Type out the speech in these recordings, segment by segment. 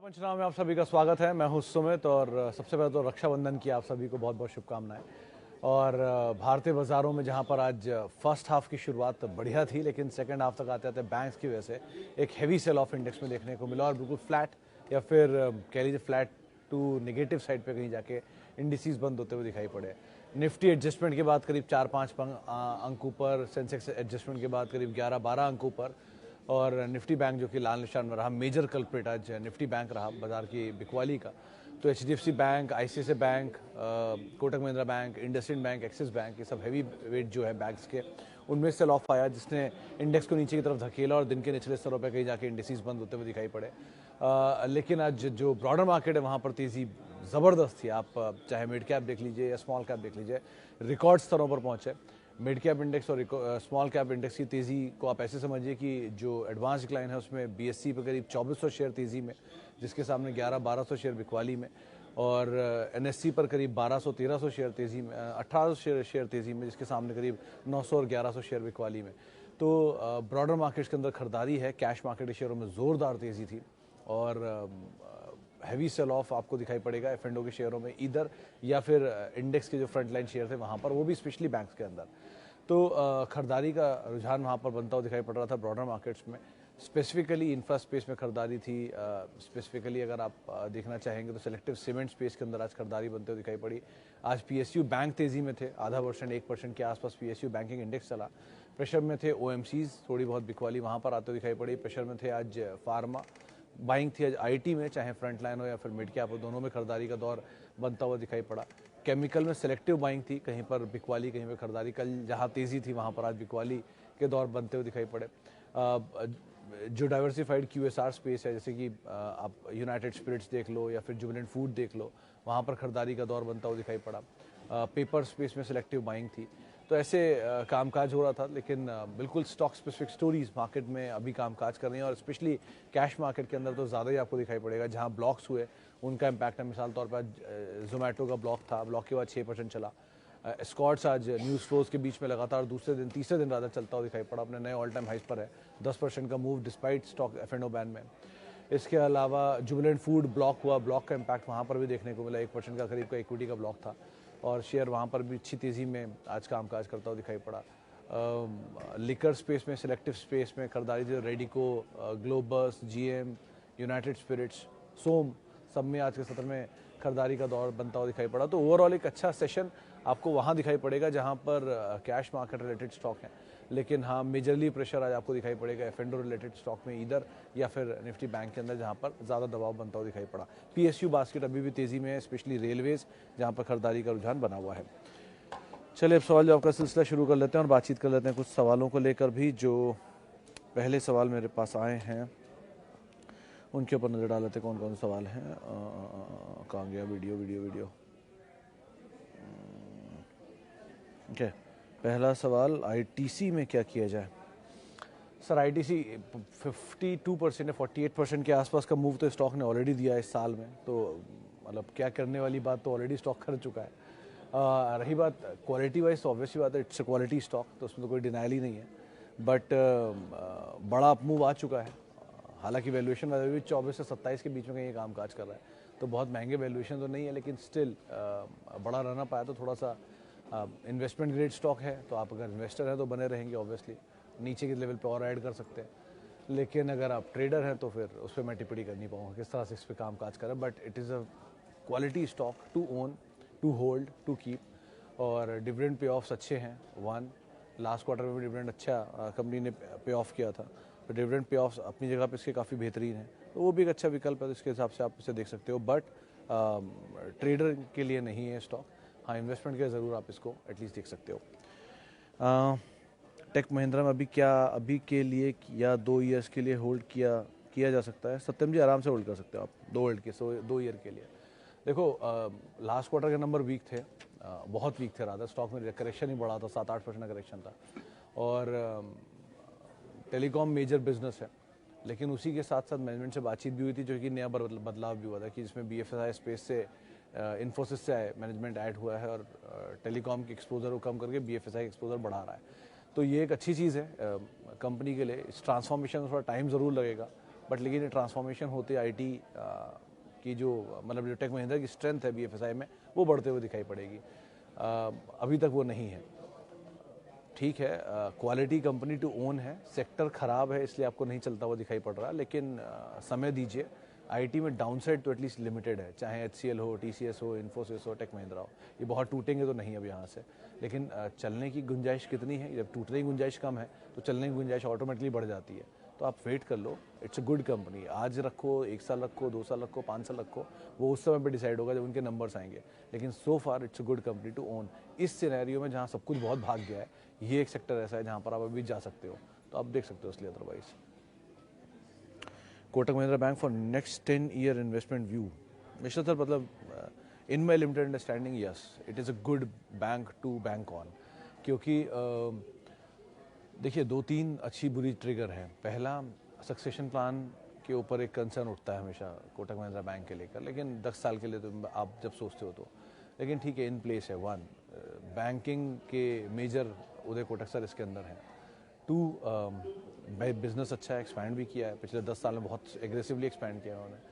पंचनामे में आप सभी का स्वागत है। मैं हूं सुमित और सबसे पहले तो रक्षाबंधन की आप सभी को बहुत बहुत शुभकामनाएं। और भारतीय बाजारों में जहां पर आज फर्स्ट हाफ की शुरुआत बढ़िया थी, लेकिन सेकंड हाफ तक आते आते बैंक्स की वजह से एक हेवी सेल ऑफ इंडेक्स में देखने को मिला और बिल्कुल फ्लैट या फिर कह लीजिए फ्लैट टू नेगेटिव साइड पे कहीं जाके इंडिसेस बंद होते हुए दिखाई पड़े। निफ्टी एडजस्टमेंट के बाद करीब 4-5 अंकों पर, सेंसेक्स एडजस्टमेंट के बाद करीब 11-12 अंकों पर, और निफ्टी बैंक जो कि लाल निशान में रहा, मेजर कल्प्रिट आज निफ्टी बैंक रहा बाजार की बिकवाली का। तो HDFC bank, ICICI bank, Kotak Mahindra bank, IndusInd bank, axis bank, ये सब हैवी वेट जो है बैंक्स के, उनमें सेल ऑफ आया जिसने इंडेक्स को नीचे की तरफ धकेला और दिन के निचले स्तरों पर कहीं जाके इंडिसेस बंद होते हुए दिखाई पड़े। लेकिन आज जो ब्रॉडर मार्केट है वहाँ पर तेज़ी ज़बरदस्त थी। आप चाहे मिड कैप देख लीजिए या स्मॉल कैप देख लीजिए, रिकॉर्ड स्तरों पर पहुँचे। मिड कैप इंडेक्स और स्मॉल कैप इंडेक्स की तेज़ी को आप ऐसे समझिए कि जो एडवांस डिक्लाइन है उसमें बीएससी पर करीब 2400 शेयर तेज़ी में, जिसके सामने 11-1200 शेयर बिकवाली में, और एनएससी पर करीब 1200-1300 शेयर तेज़ी में, 1800 शेयर तेज़ी में, जिसके सामने करीब 900 और 1100 शेयर बिकवाली में। तो ब्रॉडर मार्केट्स के अंदर खरीदारी है। कैश मार्केट के शेयरों में ज़ोरदार तेज़ी थी और हैवी सेल ऑफ आपको दिखाई पड़ेगा एफ&ओ के शेयरों में इधर, या फिर इंडेक्स के जो फ्रंट लाइन शेयर थे वहाँ पर, वो भी स्पेशली बैंक्स के अंदर। तो खरीदारी का रुझान वहाँ पर बनता हुआ दिखाई पड़ रहा था ब्रॉडर मार्केट्स में। स्पेसिफिकली इंफ्रा स्पेस में खरीदारी थी। स्पेसिफिकली अगर आप देखना चाहेंगे तो सेलेक्टिव सीमेंट स्पेस के अंदर आज खरीदारी बनते हुए दिखाई पड़ी। आज पीएसयू बैंक तेज़ी में थे, 0.5% 1% के आसपास पीएसयू बैंकिंग इंडेक्स चला। प्रेशर में थे ओएमसीज, थोड़ी बहुत बिकवाली वहाँ पर आते हुए दिखाई पड़ी। प्रेशर में थे आज फार्मा, बाइंग थी आज आईटी में, चाहे फ्रंट लाइन हो या फिर मिड कैप हो, दोनों में खरीदारी का दौर बनता हुआ दिखाई पड़ा। केमिकल में सेलेक्टिव बाइंग थी, कहीं पर बिकवाली कहीं पर खरीदारी। कल जहां तेज़ी थी वहां पर आज बिकवाली के दौर बनते हुए दिखाई पड़े। जो डाइवर्सिफाइड क्यूएसआर स्पेस है, जैसे कि आप यूनाइटेड स्पिरिट्स देख लो या फिर जुबिलेंट फूड देख लो, वहाँ पर खरीदारी का दौर बनता हुआ दिखाई पड़ा। पेपर स्पेस में सिलेक्टिव बाइंग थी। तो ऐसे कामकाज हो रहा था, लेकिन बिल्कुल स्टॉक स्पेसिफिक स्टोरीज मार्केट में अभी कामकाज कर रही हैं और स्पेशली कैश मार्केट के अंदर तो ज़्यादा ही आपको दिखाई पड़ेगा। जहाँ ब्लॉक्स हुए उनका इम्पैक्ट है। मिसाल तौर पर जोमेटो का ब्लॉक था, ब्लॉक के बाद 6% चला। स्कॉट्स आज न्यूज़ फ्लोज के बीच में लगातार दूसरे दिन, तीसरे दिन रात चलता हुआ दिखाई पड़ा, अपने नए ऑल टाइम हाइस पर है। 10% का move despite stock F&O ban में। इसके अलावा जुबिलेंट फूड ब्लॉक हुआ, ब्लॉक का इम्पैक्ट वहाँ पर भी देखने को मिला। 1% का करीब का इक्विटी का ब्लॉक था और शेयर वहाँ पर भी अच्छी तेज़ी में आज कामकाज करता हुआ दिखाई पड़ा। लिकर स्पेस में, सिलेक्टिव स्पेस में खरीदारी थी। Radico, Globus, GM, United Spirits, Som, सब में आज के सत्र में खरीदारी का दौर बनता हुआ दिखाई पड़ा। तो ओवरऑल एक अच्छा सेशन आपको वहाँ दिखाई पड़ेगा जहाँ पर कैश मार्केट रिलेटेड स्टॉक हैं। लेकिन हाँ, मेजरली प्रेशर आज आपको दिखाई पड़ेगा एफ&ओ रिलेटेड स्टॉक में इधर, या फिर निफ्टी बैंक के अंदर जहाँ पर ज़्यादा दबाव बनता हुआ दिखाई पड़ा। पीएसयू बास्केट अभी भी तेज़ी में है, स्पेशली रेलवेज़ जहाँ पर खरीदारी का रुझान बना हुआ है। चलिए अब सवाल जवाब का सिलसिला शुरू कर लेते हैं और बातचीत कर लेते हैं कुछ सवालों को लेकर भी। जो पहले सवाल मेरे पास आए हैं उनके ऊपर नज़र डाल लेते कौन कौन से सवाल हैं। कहाँ गया वीडियो। ओके, पहला सवाल, आईटीसी में क्या किया जाए। सर आईटीसी 52% या 48% के आसपास का मूव तो स्टॉक ने ऑलरेडी दिया है इस साल में, तो मतलब क्या करने वाली बात तो ऑलरेडी स्टॉक कर चुका है। रही बात क्वालिटी वाइज, तो ऑब्वियसली बात है इट्स अ क्वालिटी स्टॉक, तो उसमें तो कोई डिनाइल ही नहीं है। बट बड़ा अप मूव आ चुका है। हालांकि वैल्यूएशन अभी भी 24 से 27 के बीच में कहीं काम काज कर रहा है, तो बहुत महंगे वैल्यूएशन तो नहीं है, लेकिन स्टिल बड़ा रहना पाया तो थोड़ा सा इन्वेस्टमेंट ग्रेड स्टॉक है। तो आप अगर इन्वेस्टर हैं तो बने रहेंगे, ऑब्वियसली नीचे के लेवल पे और ऐड कर सकते हैं। लेकिन अगर आप ट्रेडर हैं तो फिर उस पर मैं टिप्पणी कर नहीं पाऊँगा किस तरह से इस पर काम काज करें। But it is a quality stock to own, to hold, to keep. और डिविडेंड पे ऑफ्स अच्छे हैं। लास्ट क्वार्टर में भी डिविडेंड अच्छा कंपनी ने पे ऑफ किया था, तो डिविडेंड पे ऑफ्स अपनी जगह पे इसके काफ़ी बेहतरीन है, तो वो भी एक अच्छा विकल्प है। तो इसके हिसाब से आप इसे देख सकते हो। बट ट्रेडर के लिए नहीं है स्टॉक। हाँ, इन्वेस्टमेंट के लिए ज़रूर आप इसको एटलीस्ट देख सकते हो। टेक महिंद्रा में अभी के लिए या 2 ईयर्स के लिए होल्ड किया जा सकता है। सत्यम जी, आराम से होल्ड कर सकते हो आप 2 ईयर के लिए। देखो, लास्ट क्वार्टर के नंबर वीक थे, बहुत वीक थे राधा। स्टॉक में करेक्शन ही बढ़ा था, 7-8% का करेक्शन था। और टेलीकॉम मेजर बिजनेस है, लेकिन उसी के साथ साथ मैनेजमेंट से बातचीत भी हुई थी, जो कि नया बदलाव भी हुआ था कि जिसमें बीएफएसआई स्पेस से इन्फोसिस से मैनेजमेंट ऐड हुआ है और टेलीकॉम की एक्सपोजर को कम करके बीएफएसआई एक्सपोजर बढ़ा रहा है। तो ये एक अच्छी चीज़ है कंपनी के लिए। इस ट्रांसफॉर्मेशन में थोड़ा टाइम ज़रूर लगेगा बट लेकिन ये ट्रांसफॉर्मेशन होते आईटी की जो मतलब जो टेक महिंद्रा की स्ट्रेंथ है बीएफएसआई में, वो बढ़ते हुए दिखाई पड़ेगी। अभी तक वो नहीं है। ठीक है, क्वालिटी कंपनी टू ओन है, सेक्टर खराब है इसलिए आपको नहीं चलता हुआ दिखाई पड़ रहा, लेकिन समय दीजिए। आईटी में डाउनसाइड तो एटलीस्ट लिमिटेड है, चाहे एचसीएल हो, टीसीएस हो, इन्फोसिस हो, टेक महिंद्रा हो। ये बहुत टूटेंगे तो नहीं अब यहाँ से, लेकिन चलने की गुंजाइश कितनी है? जब टूटने की गुंजाइश कम है तो चलने की गुंजाइश ऑटोमेटिकली बढ़ जाती है। तो आप वेट कर लो, इट्स अ गुड कंपनी। आज रखो, 1 साल रखो, 2 साल रखो, 5 साल रखो, वो उस समय पे डिसाइड होगा जब उनके नंबर्स आएंगे। लेकिन so far it's a good company to own. इस सिनेरियो में जहाँ सब कुछ बहुत भाग गया है, ये एक सेक्टर ऐसा है जहाँ पर आप अभी जा सकते हो, तो आप देख सकते हो इसलिए। Otherwise Kotak Mahindra bank for next 10 year investment view. Mishra sir, मतलब in my limited understanding yes, it is a good bank to bank on, क्योंकि देखिए 2-3 अच्छी बुरी ट्रिगर हैं। पहला, सक्सेशन प्लान के ऊपर एक कंसर्न उठता है हमेशा कोटक महिंद्रा बैंक के लेकर, लेकिन 10 साल के लिए तो आप जब सोचते हो तो, लेकिन ठीक है, इन प्लेस है। 1, बैंकिंग के मेजर उदय कोटक सर इसके अंदर हैं। 2, बिजनेस अच्छा है, एक्सपैंड भी किया है पिछले 10 साल में, बहुत एग्रेसिवली एक्सपैंड किया है उन्होंने,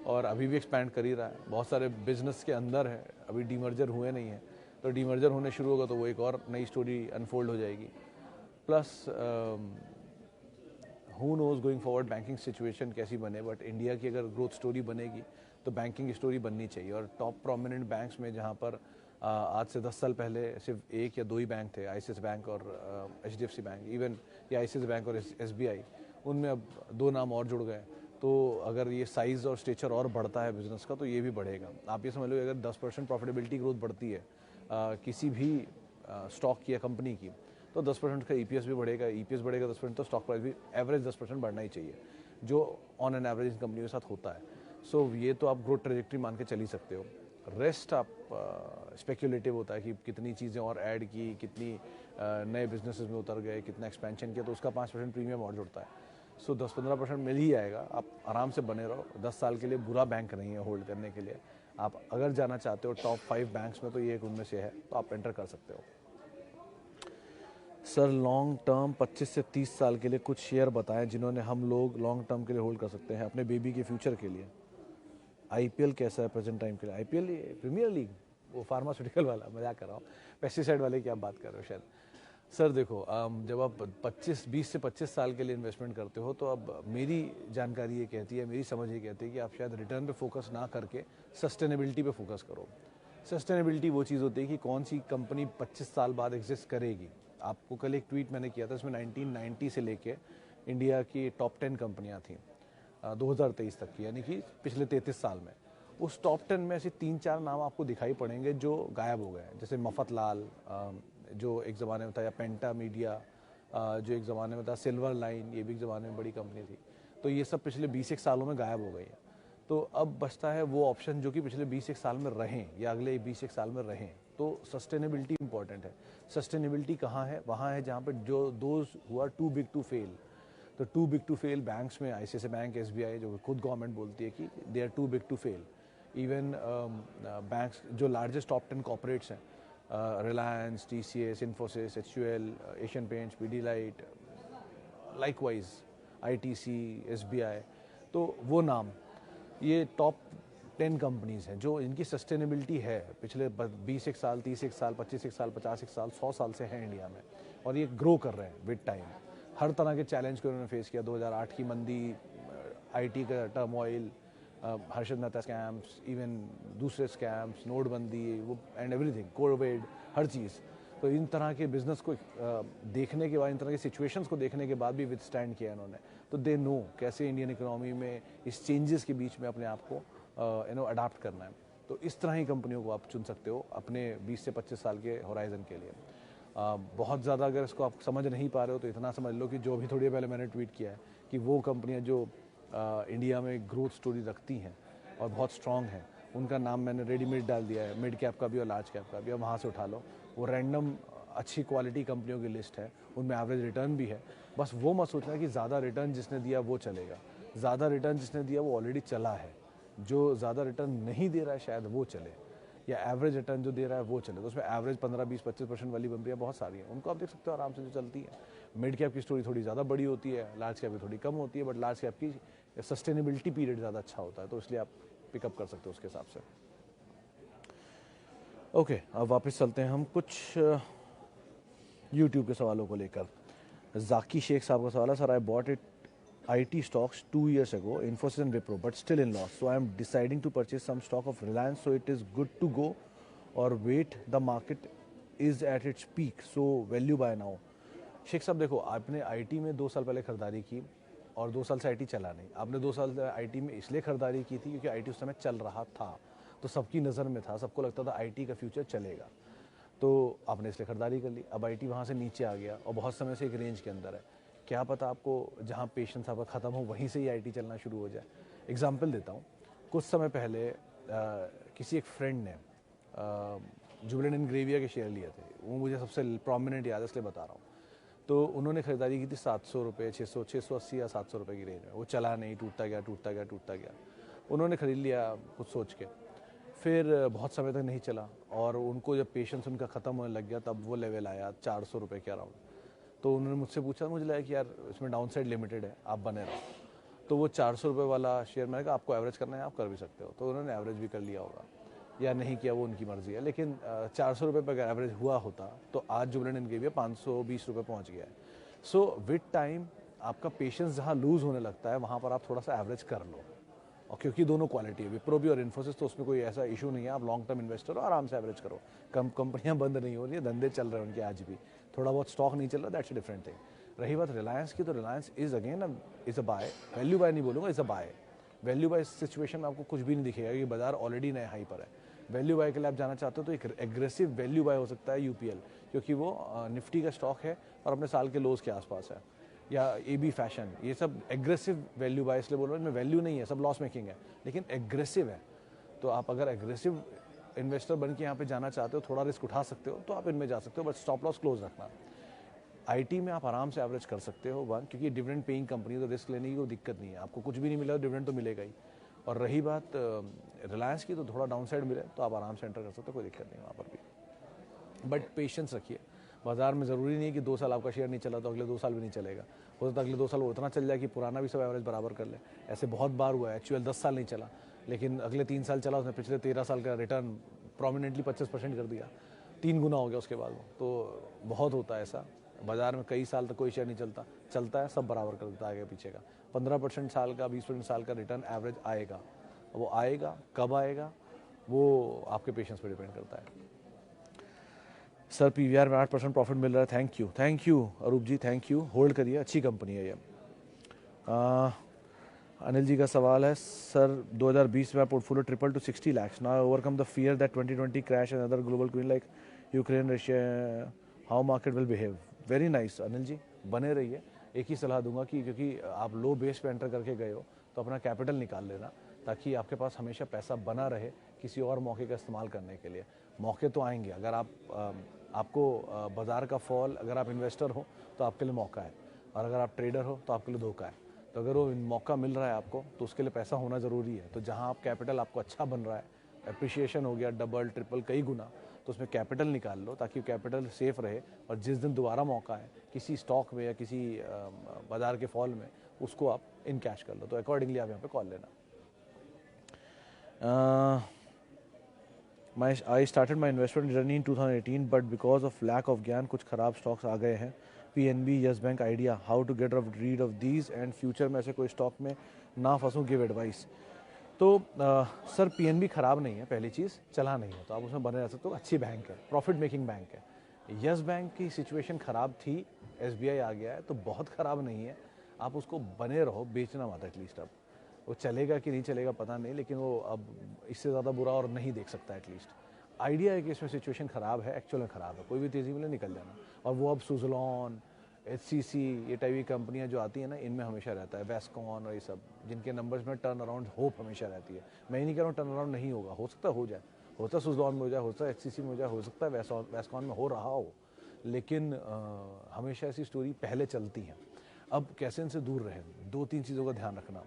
और अभी भी एक्सपैंड कर ही रहा है। बहुत सारे बिजनेस के अंदर है, अभी डीमर्जर हुए नहीं है, तो डीमर्जर होने शुरू होगा तो वो एक और नई स्टोरी अनफोल्ड हो जाएगी। Plus who knows going forward banking situation कैसी बने, बट इंडिया की अगर ग्रोथ स्टोरी बनेगी तो बैंकिंग स्टोरी बननी चाहिए। और टॉप प्रोमिनेंट बैंक्स में जहाँ पर आज से 10 साल पहले सिर्फ 1 या 2 ही बैंक थे, आईसीआईसीआई बैंक और एचडीएफसी बैंक, इवन ये आईसीआईसीआई बैंक और एसबीआई, उनमें अब 2 नाम और जुड़ गए। तो अगर ये साइज़ और स्टेचर और बढ़ता है बिजनेस का, तो ये भी बढ़ेगा। आप ये समझ लो, अगर 10% प्रॉफिटेबिलिटी ग्रोथ बढ़ती है किसी भी स्टॉक की या कंपनी की, तो 10% का ईपीएस भी बढ़ेगा। ईपीएस बढ़ेगा 10%, तो स्टॉक प्राइस भी एवरेज 10% बढ़ना ही चाहिए, जो on an average in company के साथ होता है। सो ये तो आप ग्रोथ ट्रेजेक्ट्री मान के चल ही सकते हो। रेस्ट आप स्पेक्यूलेटिव होता है कि कितनी चीज़ें और ऐड की, कितनी नए बिजनेसेस में उतर गए, कितना एक्सपेंशन किया, तो उसका 5% प्रीमियम और जुड़ता है। सो 10-15% मिल ही आएगा, आप आराम से बने रहो। 10 साल के लिए बुरा बैंक नहीं है होल्ड करने के लिए। आप अगर जाना चाहते हो टॉप 5 बैंक्स में, तो ये एक उनमें से है, तो आप एंटर कर सकते हो। सर, लॉन्ग टर्म 25 से 30 साल के लिए कुछ शेयर बताएं जिन्होंने हम लोग लॉन्ग टर्म के लिए होल्ड कर सकते हैं अपने बेबी के फ्यूचर के लिए। आईपीएल कैसा है प्रेजेंट टाइम के लिए? आईपीएल प्रीमियर लीग, वो फार्मास्यूटिकल वाला, मजाक कर रहा हूँ, पेस्टिसाइड वाले की आप बात कर रहे हो शायद। सर देखो, जब आप 20 से 25 साल के लिए इन्वेस्टमेंट करते हो, तो अब मेरी जानकारी ये कहती है, मेरी समझ ये कहती है कि आप शायद रिटर्न पे फोकस ना करके सस्टेनेबिलिटी पे फोकस करो। सस्टेनेबिलिटी वो चीज़ होती है कि कौन सी कंपनी 25 साल बाद एग्जिस्ट करेगी। आपको कल एक ट्वीट मैंने किया था, इसमें 1990 से लेके इंडिया की टॉप 10 कंपनियां थी 2023 तक की, यानी कि पिछले 33 साल में। उस टॉप 10 में ऐसे 3-4 नाम आपको दिखाई पड़ेंगे जो गायब हो गए हैं, जैसे मफतलाल जो एक ज़माने में था, या पेंटा मीडिया जो एक ज़माने में था, सिल्वर लाइन, ये भी एक ज़माने में बड़ी कंपनी थी। तो ये सब पिछले 20 सालों में गायब हो गई है। तो अब बचता है वो ऑप्शन जो कि पिछले 20 साल में रहें या अगले 20 साल में रहें। तो सस्टेनेबिलिटी इंपॉर्टेंट है। सस्टेनेबिलिटी कहाँ है? वहाँ है जहाँ पे जो दोज हुआ टू बिग टू फेल। तो too big to fail banks में आईसीआईसीआई बैंक, एसबीआई, जो खुद गवर्नमेंट बोलती है कि they are too big to fail. Even banks जो लार्जेस्ट टॉप 10 कॉर्पोरेट्स हैं, Reliance, TCS, Infosys, HUL, Asian Paints, Pidilite, likewise ITC, SBI, तो वो नाम, ये टॉप 10 कंपनीज हैं जो इनकी सस्टेनेबिलिटी है, पिछले 20 साल, 30 साल, 25 साल, 50 साल, 100 साल से है इंडिया में, और ये ग्रो कर रहे हैं विद टाइम। हर तरह के चैलेंज को उन्होंने फेस किया। 2008 की मंदी, आईटी का turmoil, Harshad Mehta scams, even दूसरे स्कैम्स, नोटबंदी, वो एंड एवरीथिंग, कोविड, हर चीज़। तो इन तरह के बिजनेस को देखने के बाद, इन तरह के सिचुएशंस को देखने के बाद भी विदस्टैंड किया इन्होंने। तो दे नो कैसे इंडियन इकोनॉमी में इस चेंजेस के बीच में अपने आप को अडाप्ट करना है। तो इस तरह ही कंपनियों को आप चुन सकते हो अपने 20 से 25 साल के होराइजन के लिए। बहुत ज़्यादा अगर इसको आप समझ नहीं पा रहे हो, तो इतना समझ लो कि जो भी थोड़ी पहले मैंने ट्वीट किया है कि वो कंपनियां जो इंडिया में ग्रोथ स्टोरी रखती हैं और बहुत स्ट्रॉन्ग हैं, उनका नाम मैंने रेडीमेड डाल दिया है, मिड कैप का भी और लार्ज कैप का भी, अब वहाँ से उठा लो। वो रैंडम अच्छी क्वालिटी कंपनियों की लिस्ट है, उनमें एवरेज रिटर्न भी है। बस वो मत सोचना कि ज़्यादा रिटर्न जिसने दिया वो चलेगा। ज़्यादा रिटर्न जिसने दिया वो ऑलरेडी चला है, जो ज़्यादा रिटर्न नहीं दे रहा है शायद वो चले, या एवरेज रिटर्न जो दे रहा है वो चले। तो उसमें एवरेज 15-20-25% वाली कंपनियाँ बहुत सारी हैं, उनको आप देख सकते हो आराम से जो चलती है। मिड कैप की स्टोरी थोड़ी ज़्यादा बड़ी होती है, लार्ज कैप की थोड़ी कम होती है, बट लार्ज कैप की सस्टेनेबिलिटी पीरियड ज़्यादा अच्छा होता है, तो इसलिए आप पिकअप कर सकते हो उसके हिसाब से। ओके, अब वापस चलते हैं हम कुछ यूट्यूब के सवालों को लेकर। जाकी शेख साहब का सवाल है, sir I bought it IT stocks 2 years ago, Infosys and Wipro, but still in loss. So I am deciding to purchase some stock of Reliance. So it is good to go, or wait? The market is at its peak. So value buy now. Sheikh साहब देखो, आपने IT में 2 साल पहले खरीदारी की और 2 साल से IT चला नहीं। आपने 2 साल से IT में इसलिए खरीदारी की थी क्योंकि IT उस समय चल रहा था, तो सबकी नज़र में था, सबको लगता था IT का फ्यूचर चलेगा, तो आपने इसलिए खरीदारी कर ली। अब IT वहाँ से नीचे आ गया और बहुत समय से एक रेंज के अंदर है। क्या पता आपको जहाँ पेशेंस आपका ख़त्म हो वहीं से ही IT चलना शुरू हो जाए। एग्जाम्पल देता हूँ, कुछ समय पहले किसी एक फ्रेंड ने जुबिलेंट इनग्रेविया के शेयर लिए थे, वो मुझे सबसे प्रोमिनेंट याद है इसलिए बता रहा हूँ। तो उन्होंने खरीदारी की थी 700 रुपये, 680 या 700 रुपये की रेंज में। वो चला नहीं, टूटता गया। उन्होंने खरीद लिया कुछ सोच के, फिर बहुत समय तक नहीं चला और उनको जब पेशेंस उनका ख़त्म होने लग गया तब वो लेवल आया 400 रुपये के अराउंड। तो उन्होंने मुझसे पूछा, मुझे लगा कि यार इसमें डाउन साइड लिमिटेड है, आप बने रहो। तो वो 400 रुपये वाला शेयर, मैंने कहा आपको एवरेज करना है आप कर भी सकते हो। तो उन्होंने एवरेज भी कर लिया होगा या नहीं किया, वो उनकी मर्जी है, लेकिन 400 रुपये पर अगर एवरेज हुआ होता तो आज जुबिलेंट इनग्रेविया 520 रुपये पहुँच गया है। सो विद टाइम आपका पेशेंस जहाँ लूज़ होने लगता है वहाँ पर आप थोड़ा सा एवरेज कर लो, और क्योंकि दोनों क्वालिटी है, विप्रो भी और इन्फोसिस, तो उसमें कोई ऐसा इशू नहीं है। आप लॉन्ग टर्म इन्वेस्टर हो, आराम से एवरेज करो। कंपनियां बंद नहीं हो रही है, धंधे चल रहे हैं उनके आज भी, थोड़ा बहुत स्टॉक नहीं चल रहा, दैट्स अ डिफरेंट थिंग। रही बात रिलायंस की, तो Reliance is again is a buy, value buy नहीं बोलूँगा, is a buy. Value buy situation में आपको कुछ भी नहीं दिखेगा कि बाजार ऑलरेडी नए हाई पर है। वैल्यू बाय के लिए आप जाना चाहते हो तो एक एग्रेसिव वैल्यू बाय हो सकता है यूपीएल, क्योंकि वो निफ्टी का स्टॉक है और अपने साल के लोज के आसपास है, या AB फैशन, ये सब एग्रेसिव वैल्यू बाय इसलिए बोल रहा हूँ, इनमें वैल्यू नहीं है, सब लॉस मेकिंग है, लेकिन एग्रेसिव है। तो आप अगर एग्रेसिव इन्वेस्टर बन के यहाँ पे जाना चाहते हो, थोड़ा रिस्क उठा सकते हो, तो आप इनमें जा सकते हो, बट स्टॉप लॉस क्लोज रखना। IT में आप आराम से एवरेज कर सकते हो वन, क्योंकि डिविडेंड पेइंग कंपनी, तो रिस्क लेने की कोई दिक्कत नहीं है। आपको कुछ भी नहीं मिला डिविडेंड तो मिलेगा ही। और रही बात रिलायंस की, तो थोड़ा डाउन साइड मिले तो आप आराम से एंटर कर सकते हो, कोई दिक्कत नहीं वहाँ पर भी, बट पेशेंस रखिए। बाजार में ज़रूरी नहीं है कि 2 साल आपका शेयर नहीं चला तो अगले 2 साल भी नहीं चलेगा। हो सकता है अगले 2 साल वो इतना चल जाए कि पुराना भी सब एवरेज बराबर कर ले। ऐसे बहुत बार हुआ है। एक्चुअल 10 साल नहीं चला, लेकिन अगले 3 साल चला, उसने पिछले 13 साल का रिटर्न प्रोमिनेंटली 25% कर दिया, 3 गुना हो गया उसके बाद। तो बहुत होता है ऐसा, बाजार में कई साल तक कोई शेयर नहीं चलता है, सब बराबर कर देता है आगे पीछे का। 15% साल का, 20% साल का रिटर्न एवरेज आएगा। वो आएगा, कब आएगा, वो आपके पेशेंस पर डिपेंड करता है। सर PVR में 8% प्रॉफिट मिल रहा है, thank you Arup ji, thank you, hold करिए, अच्छी कंपनी है ये। अनिल जी का सवाल है, सर 2020 में portfolio triple two 60 lakhs, now overcome the fear that 2020 crash and other global queen like Ukraine Russia, how market will behave. Very nice Anil ji, बने रहिए। एक ही सलाह दूंगा कि क्योंकि आप लो बेस पे एंटर करके गए हो, तो अपना कैपिटल निकाल लेना, ताकि आपके पास हमेशा पैसा बना रहे किसी और मौके का इस्तेमाल करने के लिए। मौके तो आएंगे, अगर आपको बाज़ार का फॉल, अगर आप इन्वेस्टर हो तो आपके लिए मौका है, और अगर आप ट्रेडर हो तो आपके लिए धोखा है। तो अगर वो मौका मिल रहा है आपको, तो उसके लिए पैसा होना ज़रूरी है। तो जहाँ आप कैपिटल आपको अच्छा बन रहा है, अप्रिशिएशन हो गया डबल ट्रिपल कई गुना, तो उसमें कैपिटल निकाल लो, ताकि कैपिटल सेफ रहे, और जिस दिन दोबारा मौका है किसी स्टॉक में या किसी बाज़ार के फॉल में, उसको आप इन कैश कर लो। तो अकॉर्डिंगली आप यहाँ पे कॉल लेना। I started my investment journey in 2018, but because of lack of ज्ञान कुछ खराब स्टॉक्स आ गए हैं, PNB, Yes Bank, Idea, how to get rid of these and future में ऐसे कोई स्टॉक में ना फंसूँ, गिव एडवाइस। तो सर PNB ख़राब नहीं है, पहली चीज़ चला नहीं है तो आप उसमें बने रह सकते हो, अच्छी बैंक है, प्रॉफिट मेकिंग बैंक है। यस बैंक की सिचुएशन ख़राब थी, SBI आ गया है तो बहुत ख़राब नहीं है, आप उसको बने रहो, बेचना मत एटलीस्ट। अब वो चलेगा कि नहीं चलेगा पता नहीं, लेकिन वो अब इससे ज़्यादा बुरा और नहीं देख सकता एटलीस्ट। आइडिया है कि इसमें सिचुएशन ख़राब है, एक्चुअल में ख़राब है, कोई भी तेज़ी में निकल जाना। और वो अब सुजलॉन, HCC, ये टाइप की कंपनियां जो आती हैं ना, इनमें हमेशा रहता है, वेस्कॉन और ये सब, जिनके नंबर्स में टर्न अराउंड होप हमेशा रहती है। मैं ही नहीं कह रहा हूँ टर्न अराउंड नहीं होगा, हो सकता हो जाए, हो सकता सुजलॉन में हो जाए, हो सकता HCC में हो जाए, हो सकता है वेस्कॉन में हो रहा हो, लेकिन हमेशा ऐसी स्टोरी पहले चलती हैं। अब कैसे इनसे दूर रहें, 2-3 चीज़ों का ध्यान रखना।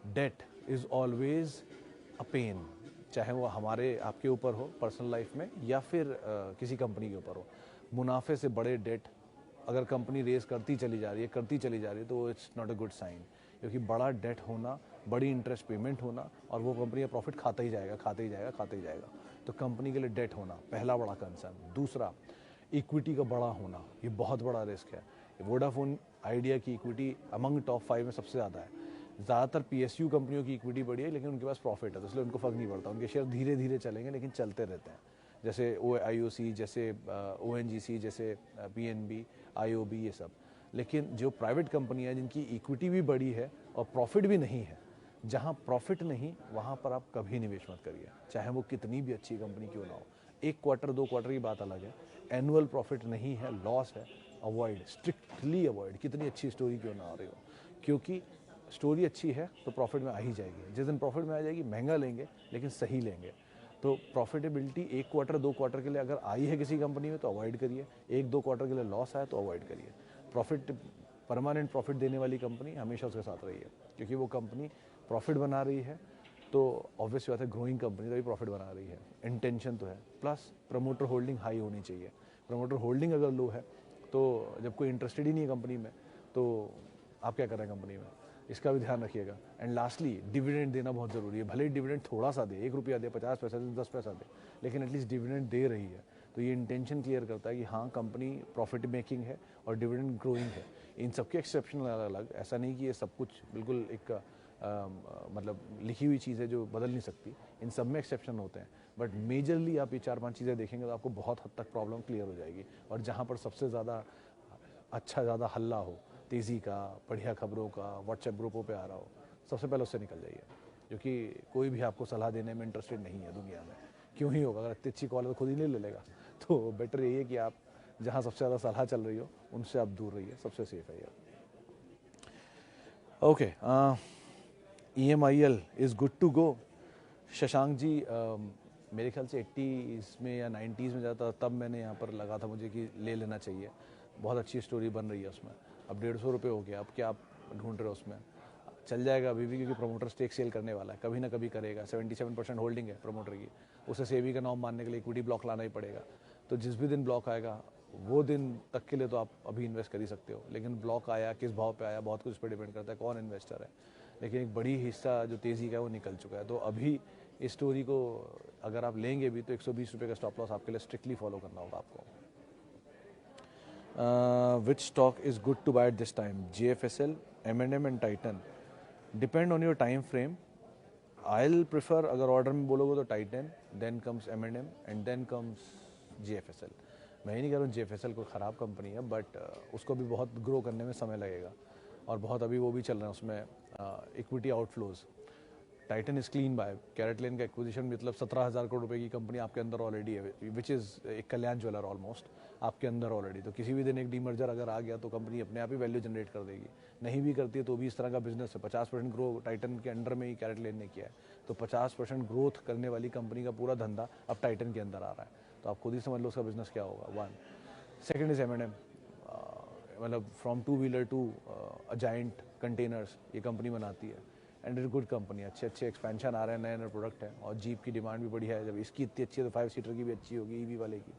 Debt is always a pain, चाहे वो हमारे आपके ऊपर हो पर्सनल लाइफ में, या फिर किसी कंपनी के ऊपर हो। मुनाफे से बड़े डेट अगर कंपनी रेस करती चली जा रही है तो it's not a good sign. क्योंकि बड़ा डेट होना, बड़ी इंटरेस्ट पेमेंट होना और वो कंपनी का प्रॉफिट खाता ही जाएगा, खाते ही जाएगा, खाते ही जाएगा। तो कंपनी के लिए डेट होना पहला बड़ा कंसर्न। दूसरा, इक्विटी का बड़ा होना, ये बहुत बड़ा रिस्क है। वोडाफोन आइडिया की इक्विटी अमंग टॉप 5 में सबसे ज़्यादा है। ज़्यादातर पीएसयू कंपनियों की इक्विटी बड़ी है, लेकिन उनके पास प्रॉफिट है, तो इसलिए उनको फ़र्क नहीं पड़ता। उनके शेयर धीरे धीरे चलेंगे लेकिन चलते रहते हैं, जैसे आईओसी, जैसे ओएनजीसी, जैसे पीएनबी, आईओबी, ये सब। लेकिन जो प्राइवेट कंपनी है जिनकी इक्विटी भी बड़ी है और प्रॉफिट भी नहीं है, जहाँ प्रॉफिट नहीं वहाँ पर आप कभी निवेश मत करिए, चाहे वो कितनी भी अच्छी कंपनी क्यों ना हो। 1 क्वार्टर 2 क्वार्टर की बात अलग है, एनुअल प्रॉफिट नहीं है, लॉस है, अवॉइड, स्ट्रिक्टली अवॉइड, कितनी अच्छी स्टोरी क्यों ना आ रही हो। क्योंकि स्टोरी अच्छी है तो प्रॉफिट में आ ही जाएगी। जिस दिन प्रॉफिट में आ जाएगी, महंगा लेंगे लेकिन सही लेंगे। तो प्रॉफिटेबिलिटी 1 क्वार्टर 2 क्वार्टर के लिए अगर आई है किसी कंपनी में तो अवॉइड करिए। 1-2 क्वार्टर के लिए लॉस आया तो अवॉइड करिए। प्रॉफिट, परमानेंट प्रॉफिट देने वाली कंपनी हमेशा उसके साथ रही है, क्योंकि वो कंपनी प्रॉफिट बना रही है तो ऑब्वियस बात है, ग्रोइंग कंपनी तभी प्रॉफिट बना रही है, इंटेंशन तो है। प्लस प्रमोटर होल्डिंग हाई होनी चाहिए। प्रमोटर होल्डिंग अगर लो है तो जब कोई इंटरेस्टेड ही नहीं है कंपनी में तो आप क्या कर रहे हैं कंपनी में, इसका भी ध्यान रखिएगा। एंड लास्टली, डिविडेंड देना बहुत ज़रूरी है। भले ही डिविडेंड थोड़ा सा दे, 1 रुपया दे, 50 पैसा दे, 10 पैसा दे, लेकिन एटलीस्ट डिविडेंड दे रही है, तो ये इंटेंशन क्लियर करता है कि हाँ कंपनी प्रॉफिट मेकिंग है और डिविडेंड ग्रोइंग है। इन सबके एक्सेप्शन अलग अलग, ऐसा नहीं कि ये सब कुछ बिल्कुल एक मतलब लिखी हुई चीज़ है जो बदल नहीं सकती, इन सब में एक्सेप्शन होते हैं। बट मेजरली आप ये 4-5 चीज़ें देखेंगे तो आपको बहुत हद तक प्रॉब्लम क्लियर हो जाएगी। और जहाँ पर सबसे ज़्यादा अच्छा ज़्यादा हल्ला हो, तेज़ी का, बढ़िया खबरों का, व्हाट्सएप ग्रुपों पे आ रहा हो, सबसे पहले उससे निकल जाइए, क्योंकि कोई भी आपको सलाह देने में इंटरेस्टेड नहीं है दुनिया में। क्यों ही होगा, अगर इतनी अच्छी कॉल है तो खुद ही नहीं ले लेगा। तो बेटर यही है कि आप जहाँ सबसे ज़्यादा सलाह चल रही हो उनसे आप दूर रहिए, सबसे सेफ है ये। Okay, EMIL is good to go. Shashank ji, मेरे ख्याल से 80s में या 90s में ज़्यादा, तब मैंने यहाँ पर लगा था मुझे कि ले लेना चाहिए, बहुत अच्छी स्टोरी बन रही है उसमें। अब 150 रुपये हो गया, अब क्या आप ढूंढ रहे हो उसमें, चल जाएगा अभी भी, क्योंकि प्रमोटर स्टेक सेल करने वाला है, कभी ना कभी करेगा। 77% होल्डिंग है प्रमोटर की, उसे सेबी का नाम मानने के लिए इक्विटी ब्लॉक लाना ही पड़ेगा। तो जिस भी दिन ब्लॉक आएगा वो दिन तक के लिए तो आप अभी इन्वेस्ट कर ही सकते हो, लेकिन ब्लॉक आया, किस भाव पे आया, बहुत कुछ उस पर डिपेंड करता है, कौन इन्वेस्टर है। लेकिन एक बड़ी हिस्सा जो तेज़ी का है वो निकल चुका है। तो अभी इस स्टोरी को अगर आप लेंगे भी तो 120 रुपये का स्टॉप लॉस आपके लिए स्ट्रिक्टली फॉलो करना होगा आपको। Which stock is good to buy at this time? JFSL, M&M and Titan. Depend on your time frame. I will prefer, अगर ऑर्डर में बोलोगे तो Titan, then comes M&M and then comes JFSL। मैं ही नहीं कह रहा हूँ JFSL कोई ख़राब कंपनी है, बट उसको भी बहुत ग्रो करने में समय लगेगा और बहुत अभी वो भी चल रहे हैं उसमें equity outflows. Titan is clean bye, CaratLane का एक्विजिशन, मतलब 17,000 करोड़ रुपए की कंपनी आपके अंदर ऑलरेडी है, विच इज़ एक कल्याण ज्वेलर ऑलमोस्ट आपके अंदर ऑलरेडी। तो किसी भी दिन एक डीमर्जर अगर आ गया तो कंपनी अपने आप ही वैल्यू जनरेट कर देगी। नहीं भी करती है तो भी इस तरह का बिजनेस है। 50% ग्रो टाइटन के अंडर में ही कैरेटलेन ने किया है, तो 50% ग्रोथ करने वाली कंपनी का पूरा धंधा अब टाइटन के अंदर आ रहा है। तो आप खुद ही समझ लो उसका बिजनेस क्या होगा। 1 सेकेंड इज M&M, मतलब from 2 wheeler two giant containers ये कंपनी बनाती है एंड इट गुड कंपनी। अच्छे अच्छे एक्सपेंशन आ रहे हैं, नए नए प्रोडक्ट हैं और जीप की डिमांड भी बढ़िया है। जब इसकी इतनी अच्छी है तो 5 सीटर की भी अच्छी होगी, EV वाले की।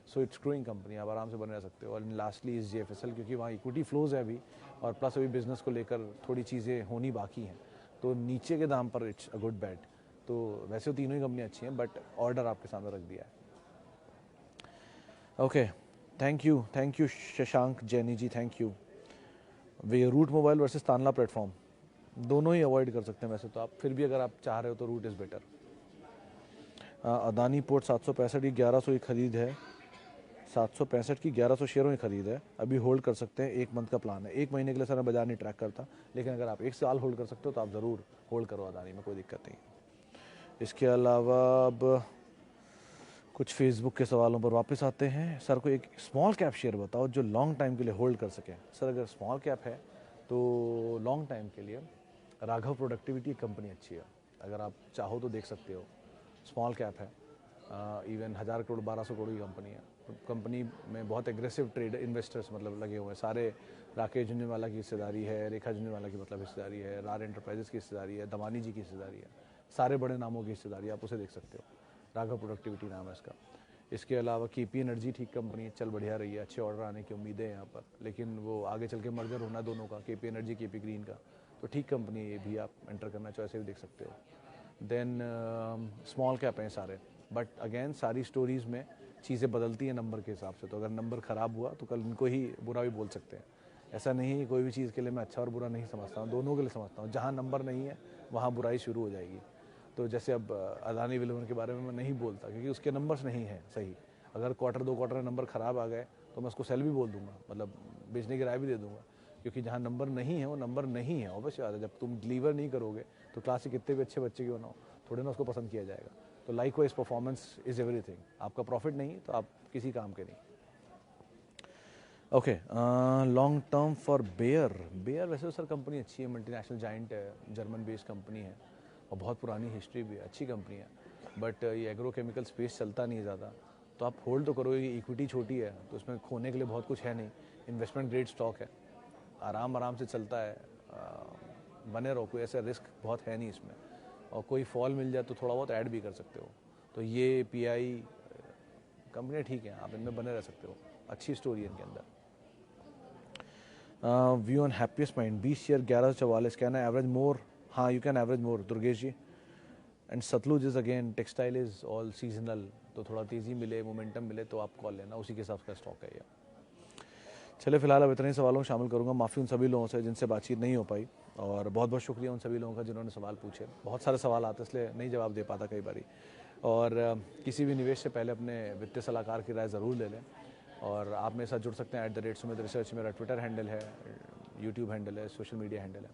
सो इट्स ग्रोइंग कंपनी, आप आराम से बने रह सकते हो। और लास्टली इज JFSL, क्योंकि वहाँ इक्विटी फ्लोज है अभी और प्लस अभी बिजनेस को लेकर थोड़ी चीज़ें होनी बाकी हैं, तो नीचे के दाम पर इट्स अ गुड बैट। तो वैसे तो तीनों ही कंपनी अच्छी हैं, बट ऑर्डर आपके सामने रख दिया है। Okay, thank you Shashank Jaini ji, thank you. वे Route Mobile versus Tanla platform, दोनों ही अवॉइड कर सकते हैं वैसे तो आप, फिर भी अगर आप चाह रहे हो तो route is better. Adani port 765 की 1100 की खरीद है, 765 की 1100 शेयरों की खरीद है, अभी होल्ड कर सकते हैं। 1 मंथ का प्लान है। 1 महीने के लिए सर मैं बाजार नहीं ट्रैक करता, लेकिन अगर आप 1 साल होल्ड कर सकते हो तो आप ज़रूर होल्ड करो अदानी में, कोई दिक्कत नहीं। इसके अलावा अब कुछ फेसबुक के सवालों पर वापस आते हैं। सर को एक स्मॉल कैप शेयर बताओ जो लॉन्ग टाइम के लिए होल्ड कर सकें। सर अगर स्मॉल कैप है तो लॉन्ग टाइम के लिए राघव प्रोडक्टिविटी कंपनी अच्छी है, अगर आप चाहो तो देख सकते हो। स्मॉल कैप है, इवन 1000 करोड़ 1200 करोड़ की कंपनी है। कंपनी में बहुत एग्रेसिव ट्रेड इन्वेस्टर्स मतलब लगे हुए हैं सारे। राकेश झुंझुनवाला की हिस्सेदारी है, रेखा झुंझुनवाला की मतलब हिस्सेदारी है, रार एंटरप्राइजेस की हिस्सेदारी है, दमानी जी की हिस्सेदारी है, सारे बड़े नामों की हिस्सेदारी, आप उसे देख सकते हो। राघव प्रोडक्टिविटी नाम है इसका। इसके अलावा KP एनर्जी ठीक कंपनी, चल बढ़िया रही है, अच्छे ऑर्डर आने की उम्मीदें हैं यहाँ पर, लेकिन वो आगे चल के मर्जर होना दोनों का, KP एनर्जी KP ग्रीन का, तो ठीक कंपनी है, ये भी आप एंटर करना चाहो ऐसे भी देख सकते हो। देन स्मॉल कैप हैं सारे, बट अगेन सारी स्टोरीज़ में चीज़ें बदलती हैं नंबर के हिसाब से। तो अगर नंबर ख़राब हुआ तो कल इनको ही बुरा भी बोल सकते हैं। ऐसा नहीं है कोई भी चीज़ के लिए मैं अच्छा और बुरा नहीं समझता हूँ, दोनों के लिए समझता हूँ। जहाँ नंबर नहीं है वहाँ बुराई शुरू हो जाएगी। तो जैसे अब अदानी विल्मर के बारे में मैं नहीं बोलता क्योंकि उसके नंबर्स नहीं हैं सही। अगर क्वार्टर 2 क्वार्टर में नंबर ख़राब आ गए तो मैं उसको सेल भी बोल दूंगा, मतलब बेचने की राय भी दे दूंगा, क्योंकि जहाँ नंबर नहीं है वो नंबर नहीं है। ऑब्वियस बात है, जब तुम डिलीवर नहीं करोगे तो क्लास के कितने भी अच्छे बच्चे क्यों ना हो, थोड़े ना उसको पसंद किया जाएगा। तो likewise performance is everything. आपका प्रॉफिट नहीं तो आप किसी काम के नहीं। Okay, long term for Bayer. Bayer वैसे तो सर कंपनी अच्छी है, मल्टीनेशनल जाइंट है, जर्मन बेस्ड कंपनी है और बहुत पुरानी हिस्ट्री भी है, अच्छी कंपनी है। बट ये एग्रो केमिकल स्पेस चलता नहीं है ज़्यादा, तो आप होल्ड तो करोगे। इक्विटी छोटी है तो उसमें खोने के लिए बहुत कुछ है नहीं, इन्वेस्टमेंट ग्रेड स्टॉक है, आराम से चलता है। बने रहो, कोई ऐसा रिस्क बहुत है नहीं इसमें, और कोई फॉल मिल जाए तो थोड़ा बहुत ऐड भी कर सकते हो। तो ये पीआई कंपनी ठीक है, आप इनमें बने रह सकते हो, अच्छी स्टोरी है इनके अंदर। View on happiest mind 20 share 1144, can I average more? हाँ, you can average more Durgesh ji. And Sutlej is again, textile is all seasonal, तो थोड़ा तेज़ी मिले, मोमेंटम मिले तो आप कॉल लेना, उसी के हिसाब का स्टॉक है ये। चलिए फिलहाल अब इतने ही सवालों में शामिल करूंगा। माफ़ी उन सभी लोगों से जिनसे बातचीत नहीं हो पाई, और बहुत बहुत शुक्रिया उन सभी लोगों का जिन्होंने सवाल पूछे। बहुत सारे सवाल आते इसलिए नहीं जवाब दे पाता कई बारी। और किसी भी निवेश से पहले अपने वित्तीय सलाहकार की राय ज़रूर ले लें। और आप मेरे साथ जुड़ सकते हैं @सुमित रिसर्च, मेरा ट्विटर हैंडल है, यूट्यूब हैंडल है, सोशल मीडिया हैंडल है।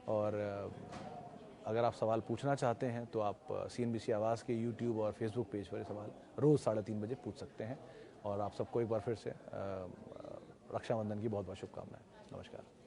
और अगर आप सवाल पूछना चाहते हैं तो आप CNBC आवाज़ के यूट्यूब और फेसबुक पेज पर सवाल रोज़ 3:30 बजे पूछ सकते हैं। और आप सबको एक बार फिर से रक्षाबंधन की बहुत बहुत शुभकामनाएं। नमस्कार।